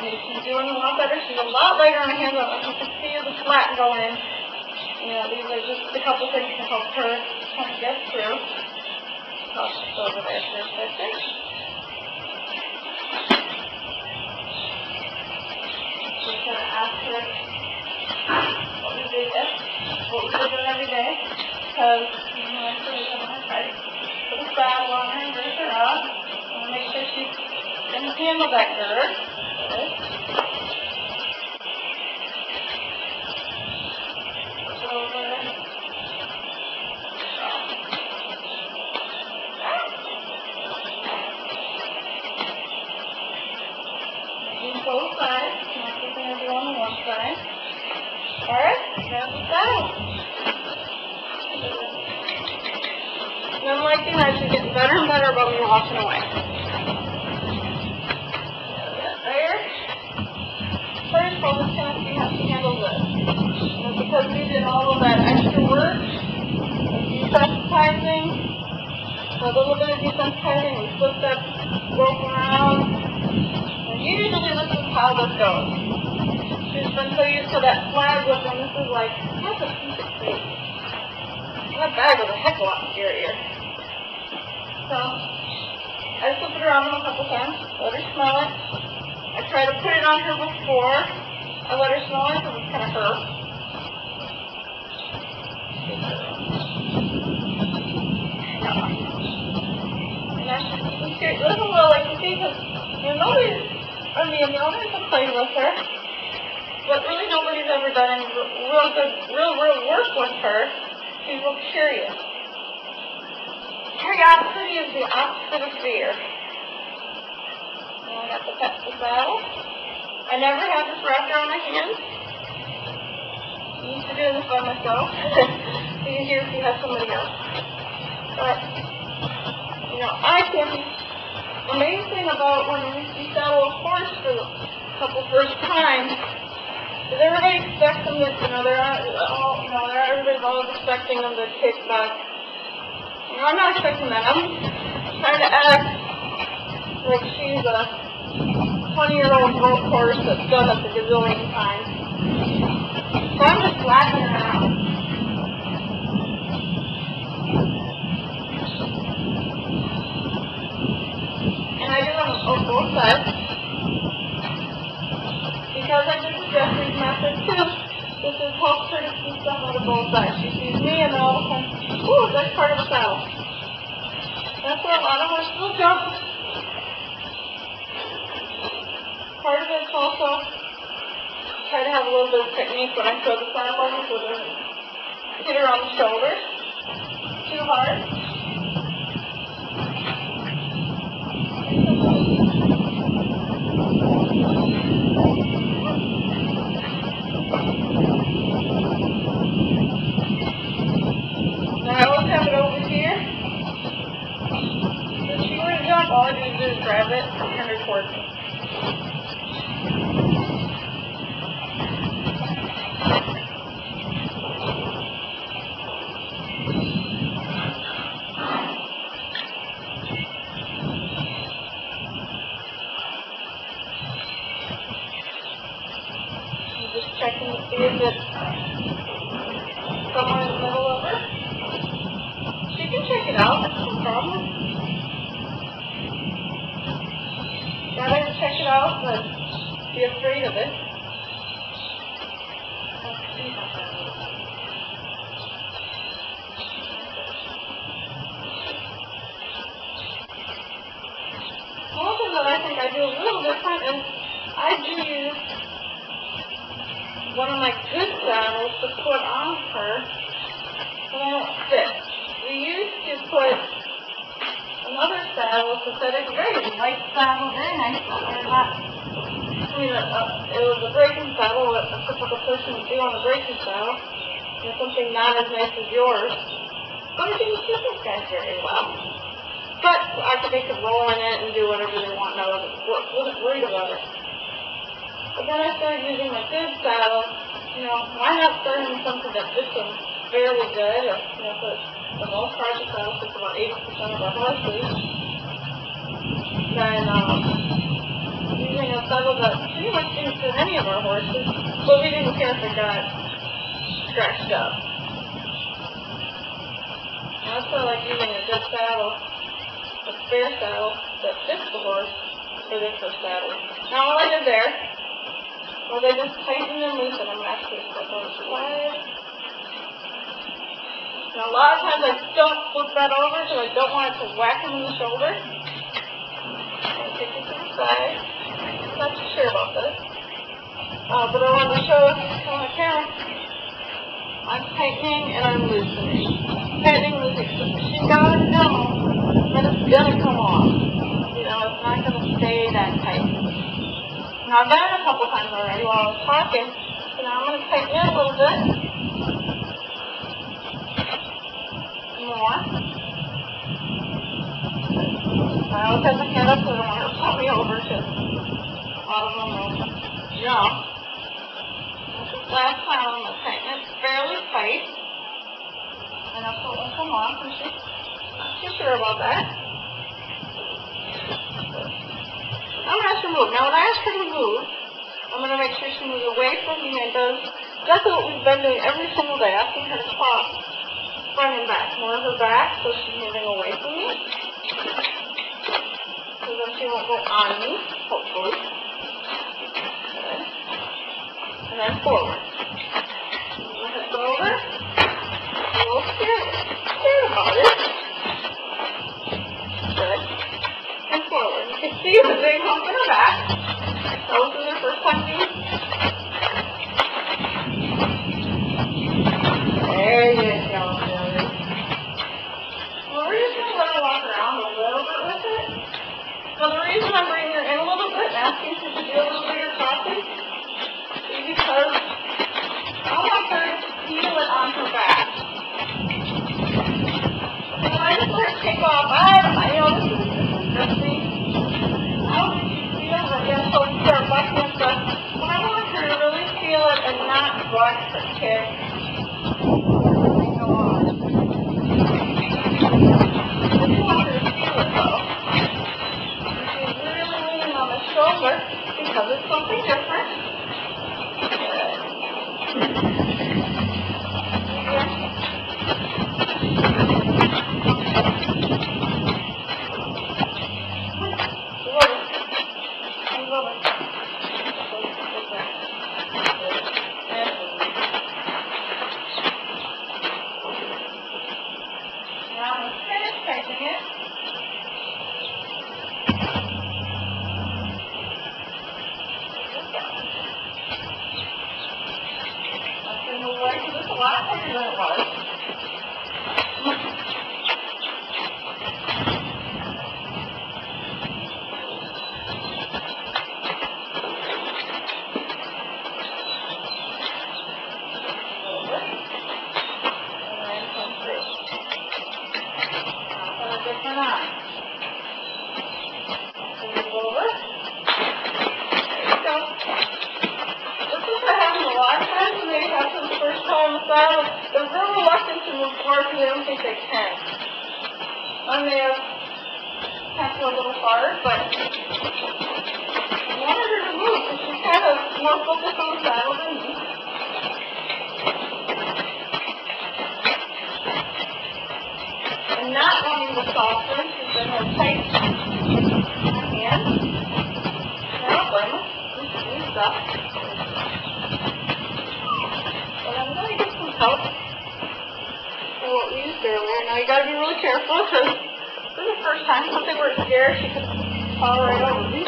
She's doing a lot better. She's a lot lighter on her hands. Like you can see the flat going. You know, these are just a couple things to help her kind of get through. I'll just go over there for a second. Just going to ask her what we did doing every day. Because, you know, I'm sure we're going to try to put a saddle on her and raise her up. I want to make sure she can handle that girth. Good. Both sides. That's what we're going to do on the one side. Alright, grab the saddle. And I'm liking that she's getting better and better about me walking away. There. First, I'll just kind of see how she handles this. And because we did all of that extra work, desensitizing, a little bit of desensitizing, we flipped that rope around. Usually this is how this goes. She's been so used to that flag whip, and this is like, that's a piece of cake. That bag was a heck of a lot scarier. So, I flip it around a couple times, let her smell it. I try to put it on her before I let her smell it, because it's kind of her. And now she's scared. This is a little like you see, because nobody's, the owners have played with her, but really nobody's ever done any real work with her. She's real curious. Curiosity is the opposite of fear. Now I got the saddle. I never had this wrapped around my hands. I'm used to doing this by myself. It's easier if you have somebody else. But, you know, I can. The main thing about when you saddle a horse for the couple first times is everybody expects them to, everybody's always expecting them to kick back. You know, I'm not expecting that. I'm trying to act like she's a 20-year-old rope horse that's done it a gazillion times. So I'm just laughing her out. And I do it on both sides. Because I did the Jeffrey's method too, this is helps her to see stuff out of both sides. She sees me and then all of a sudden, ooh, that's part of the saddle. That's where a lot of horses will jump. Part of it's also try to have a little bit of technique when I throw the saddle over so that hit her on the shoulder too hard. All I do is grab it and turn her towards me. I'm just checking to see if it's somewhere in the middle of her. She can check it out, that's no problem. Rather than check it out than be afraid of it. Let's see how that is. One thing that I think I do a little different is I do use one of my good saddles to put on her when I don't fit. We used to put another saddle, synthetic, very light saddle, very nice. It was a breaking saddle, what a typical person would do on a breaking saddle. And something not as nice as yours. But it didn't suit these guys very well. But they could roll in it and do whatever they want, and I wasn't worried about it. But then I started using my good saddle. You know, why not start using something that just was fairly good? Or, you know, for the most part, the saddle fits about 80% of our horses. Then, using a saddle that pretty much didn't fit any of our horses, but we didn't care if it got scratched up. That's why I like using a good saddle, a spare saddle that fits the horse for their first saddle. Now all I did there was I just tightened and loosened them actually so it goes wide. Now a lot of times I don't flip that over because I don't want it to whack him in the shoulder. I'll take it to the side. I'm not too sure about this. But I wanted to show on the camera. I'm tightening and I'm loosening. Tightening, loosening. So she gotta know that it's gonna come off. You know, it's not gonna stay that tight. Now I've done it a couple times already while I was talking. So now I'm gonna tighten it a little bit. More. I always have my hand up so I don't want her to pull me over because a lot of them will jump. This last time I'm going to tighten it fairly tight. And I'll pull it come off and she's not too sure about that. I'm going to ask her to move. Now when I ask her to move, I'm going to make sure she moves away from me and does exactly what we've been doing every single day, asking her to cross front and back. More of her back so she's moving away from me. So then she won't go on me, hopefully. Good. And then forward. Hips over. A little scared about it. Good. And forward. You can see the big hump in her back. That was her first time being. There you go. Well, we're just going to let her walk around a little bit with it. Now, the reason I'm bringing her in a little bit and asking her to do a little bigger crossing is because I want her to feel it on her back. And when I just let her take off, this is risky. I don't think she feels it yet until we start bucking and stuff. But I want her to really feel it and not buck or kick. Shoulder because it's something different. Now I'm going to finish tightening it. This is a lot quicker than it was. Over. And then come through. Now put a different eye. Move over. There you go. This is what happens a lot of times when they have for the first time in saddle. They're real reluctant to move forward because they don't think they can. I may have to go a little hard, but I wanted her to move because she's kind of more focused on the saddle than me. And not wanting to soften, she's been more tight in my hand. And I don't blame her. This is new stuff. I'm going to get some help for what we used earlier. Now you got to be really careful because this is the first time something we're scared she could fall right over me.